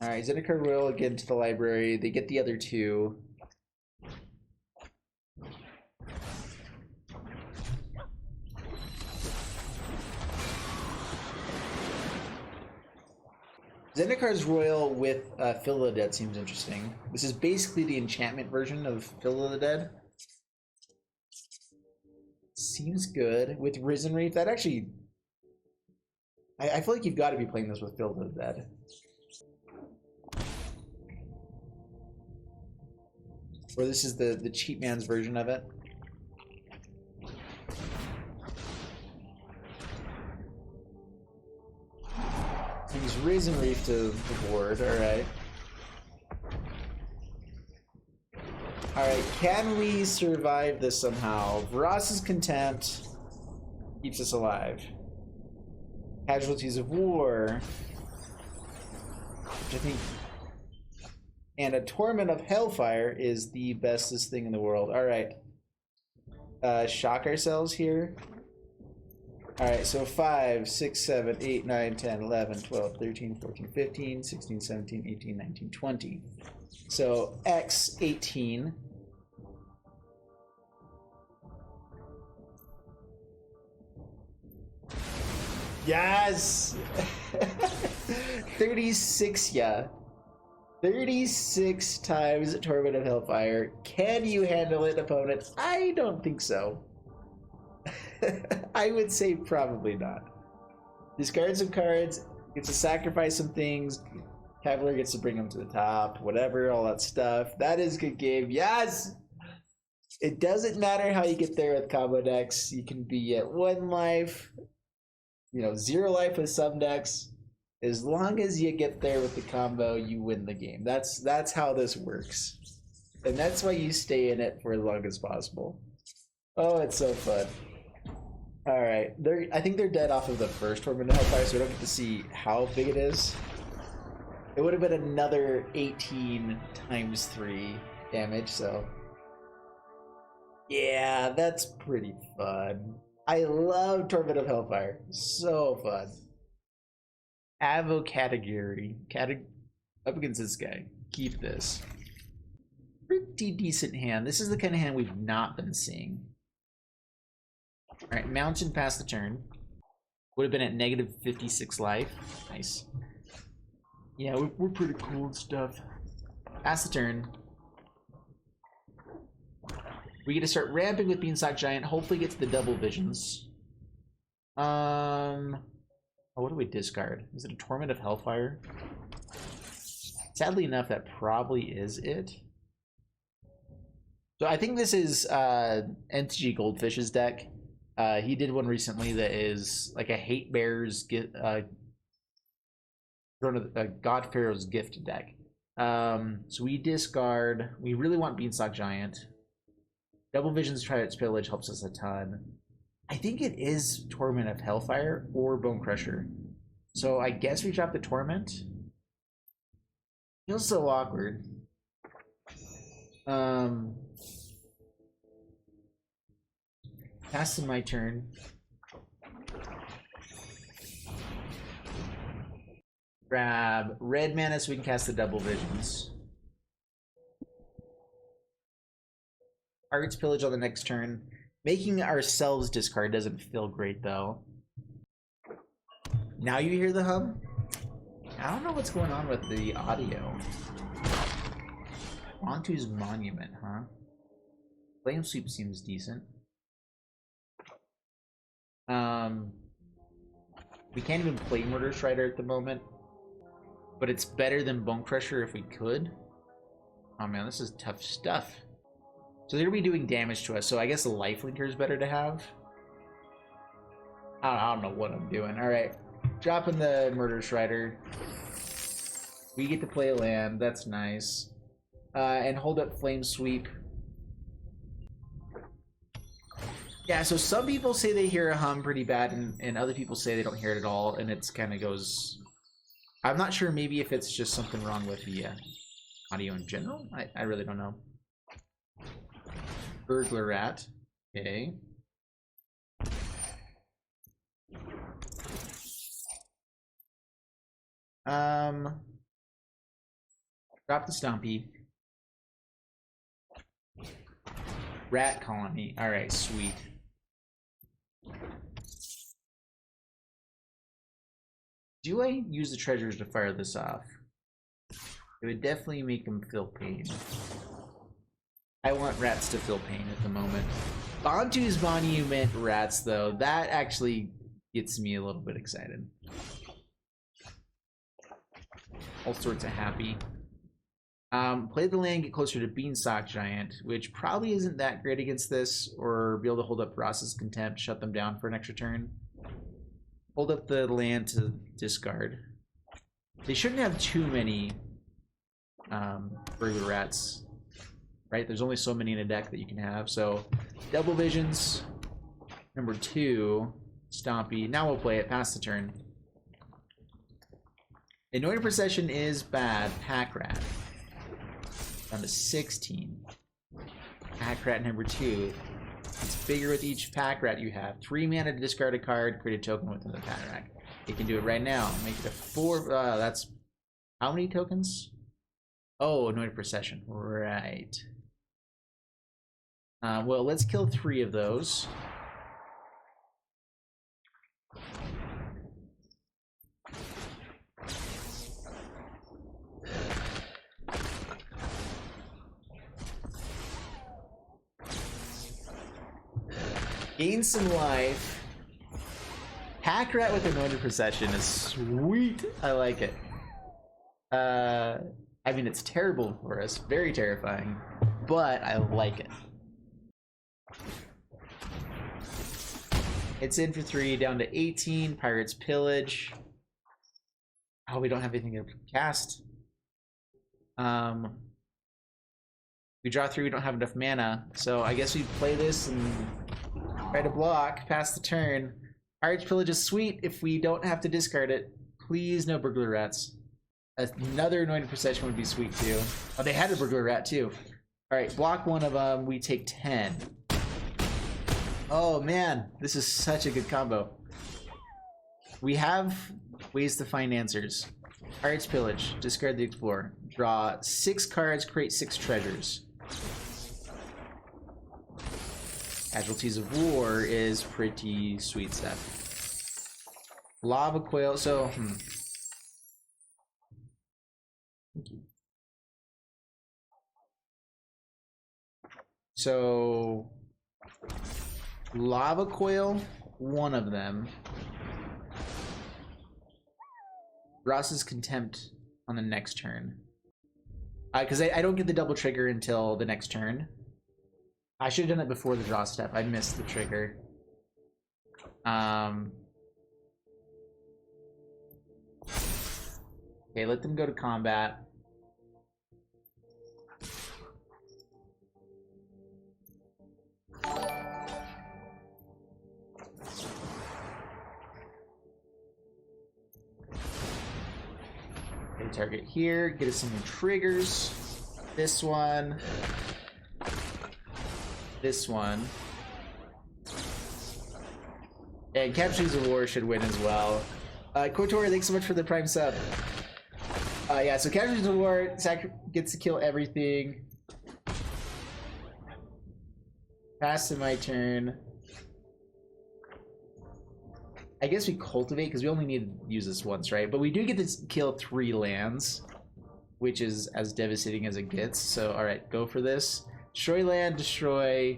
Alright, Zendikar Royal again to the library. They get the other two. Zendikar's Royal with Fill of the Dead seems interesting. This is basically the enchantment version of Fill of the Dead. Seems good. With Risen Reef, that actually... I feel like you've got to be playing this with Fill of the Dead. Or this is the cheap man's version of it. He's Risen Reef to the board, alright. Alright, can we survive this somehow? Ross's Contempt keeps us alive. Casualties of War, which I think, and a Torment of Hellfire is the bestest thing in the world. Alright. Shock ourselves here. Alright, so 5, 6, 7, 8, 9, 10, 11, 12, 13, 14, 15, 16, 17, 18, 19, 20. So X 18. Yes! 36, yeah. 36 times Torment of Hellfire. Can you handle it, opponent? I don't think so. I would say probably not. Discard some cards, gets to sacrifice some things, Cavalier gets to bring them to the top, whatever, all that stuff. That is a good game. Yes! It doesn't matter how you get there with combo decks. You can be at 1 life, you know, 0 life with some decks. As long as you get there with the combo, you win the game. That's how this works. And that's why you stay in it for as long as possible. Oh, it's so fun. Alright, I think they're dead off of the first Torment of Hellfire, so we don't get to see how big it is. It would have been another 18 times 3 damage, so... yeah, that's pretty fun. I love Torment of Hellfire. So fun. Avo category. Up against this guy. Keep this. Pretty decent hand. This is the kind of hand we've not been seeing. Alright, Mountain past the turn. Would have been at negative 56 life. Nice. Yeah, we're pretty cool and stuff. Pass the turn. We get to start ramping with Beanstalk Giant. Hopefully get to the double visions. Oh, what do we discard? Is it a Torment of Hellfire? Sadly enough, that probably is it. So I think this is mtga Goldfish's deck. He did one recently that is like a Hate Bear's God Pharaoh's Gift deck. So we discard. We really want Beanstalk Giant. Double Vision's Triad's Pillage helps us a ton. I think it is Torment of Hellfire or Bone Crusher. So I guess we drop the Torment. Feels so awkward. Passing my turn. Grab red mana so we can cast the Double Visions. Target's Pillage on the next turn. Making ourselves discard doesn't feel great though. Now you hear the hum? I don't know what's going on with the audio. Onto's Monument, huh? Flame Sweep seems decent. We can't even play Murder Strider at the moment, but it's better than Bone Crusher if we could. Oh man, this is tough stuff. So they're gonna be doing damage to us, so I guess the Lifelinker is better to have. I don't know what I'm doing. Alright, dropping the Murder Strider. We get to play a land, that's nice. And hold up Flame Sweep. Yeah, so some people say they hear a hum pretty bad, and other people say they don't hear it at all, and it's kind of goes... I'm not sure maybe if it's just something wrong with the audio in general. I really don't know. Burglar Rat. Okay. Drop the Stompy. Rat Colony. Alright, sweet. Do I use the treasures to fire this off? It would definitely make them feel pain. I want rats to feel pain at the moment. Onto's Monument rats, though, that actually gets me a little bit excited. All sorts of happy. Play the land, get closer to Beanstalk Giant, which probably isn't that great against this, or be able to hold up Ross's Contempt, shut them down for an extra turn. Hold up the land to discard. They shouldn't have too many burglar rats. right? There's only so many in a deck that you can have. So double visions, number 2, Stompy. Now we'll play it, pass the turn. Annoying Procession is bad. Pack Rat. Down to 16. Pack Rat number 2. It's bigger with each Pack Rat you have. 3 mana to discard a card, create a token within the Pack Rat. You can do it right now. Make it a 4. That's how many tokens? Oh, Annoying Procession. Right. Well, let's kill 3 of those. Gain some life. Pack Rat with Anointed Procession is sweet. I like it. I mean, it's terrible for us. Very terrifying. But I like it. It's in for 3, down to 18. Pirate's Pillage. Oh, we don't have anything to cast. We draw 3, we don't have enough mana. So I guess we play this and try to block, pass the turn. Pirate's Pillage is sweet if we don't have to discard it. Please no Burglar Rats. Another Anointed Procession would be sweet too. Oh, they had a Burglar Rat too. Alright, block 1 of them, we take 10. Oh man, this is such a good combo. We have ways to find answers. Pirate's Pillage, discard the Explorer. Draw 6 cards, create 6 treasures. Casualties of War is pretty sweet stuff. Lava Quail, so Thank you. So Lava Coil, 1 of them. Ross's Contempt on the next turn. Because I don't get the double trigger until the next turn. I should have done it before the draw step. I missed the trigger. Okay, let them go to combat. Okay, target here, get us some triggers. This one. This one. And Casualties of War should win as well. Kotor, thanks so much for the Prime sub. Yeah, so Casualties of War gets to kill everything. Pass to my turn. I guess we cultivate because we only need to use this once, right? But we do get to kill 3 lands, which is as devastating as it gets. So, all right, go for this. Destroy land, destroy.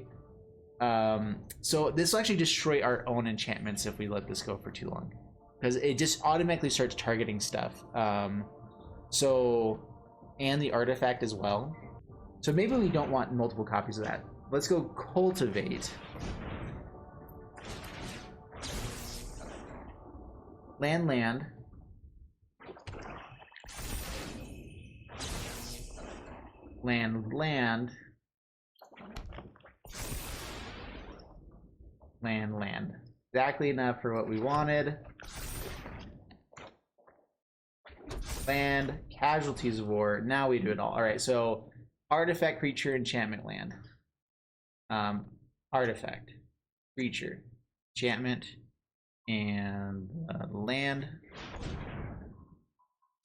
So this will actually destroy our own enchantments if we let this go for too long, because it just automatically starts targeting stuff. So, and the artifact as well. So maybe we don't want multiple copies of that. Let's go cultivate. Land. Land, land. Exactly enough for what we wanted. Land, Casualties of War. Now we do it all. All right, so artifact, creature, enchantment, land. Artifact, creature, enchantment, and land.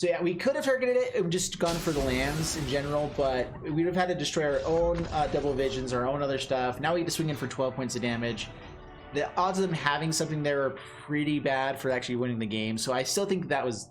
So yeah, we could have targeted it and just gone for the lands in general, but we would have had to destroy our own double visions, our own other stuff. Now we get to swing in for 12 points of damage. The odds of them having something there are pretty bad for actually winning the game. So I still think that was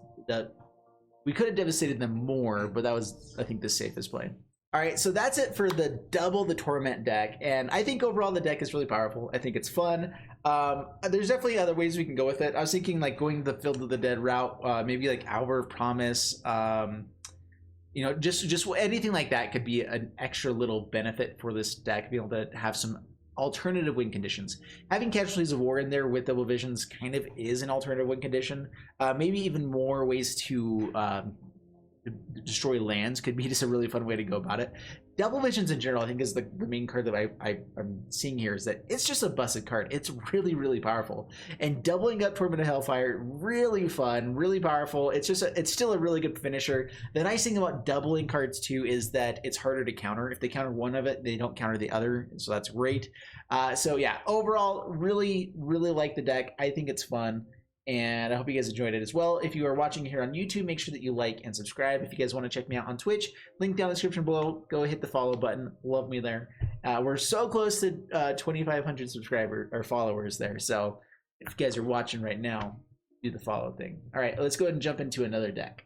we could have devastated them more, but that was, I think, the safest play. All right, so that's it for the Torment deck, and I think overall the deck is really powerful. I think it's fun. There's definitely other ways we can go with it. I was thinking like going the Field of the Dead route, maybe like Hour Promise. You know, just anything like that could be an extra little benefit for this deck, be able to have some alternative win conditions. Having Casualties of War in there with double visions kind of is an alternative win condition. Maybe even more ways to destroy lands could be just a really fun way to go about it. Double Visions in general, I think, is the main card that I'm seeing here. Is that it's just a busted card. It's really, really powerful. And doubling up Torment of Hellfire, really fun, really powerful. It's still a really good finisher. The nice thing about doubling cards too is that it's harder to counter. If they counter one of it, they don't counter the other, so that's great. So yeah, overall, really, really like the deck. I think it's fun. And I hope you guys enjoyed it as well. If you are watching here on YouTube, make sure that you like and subscribe. If you guys want to check me out on Twitch, link down in the description below. Go hit the follow button. Love me there. We're so close to 2,500 subscribers or followers there. So if you guys are watching right now, do the follow thing. All right, let's go ahead and jump into another deck.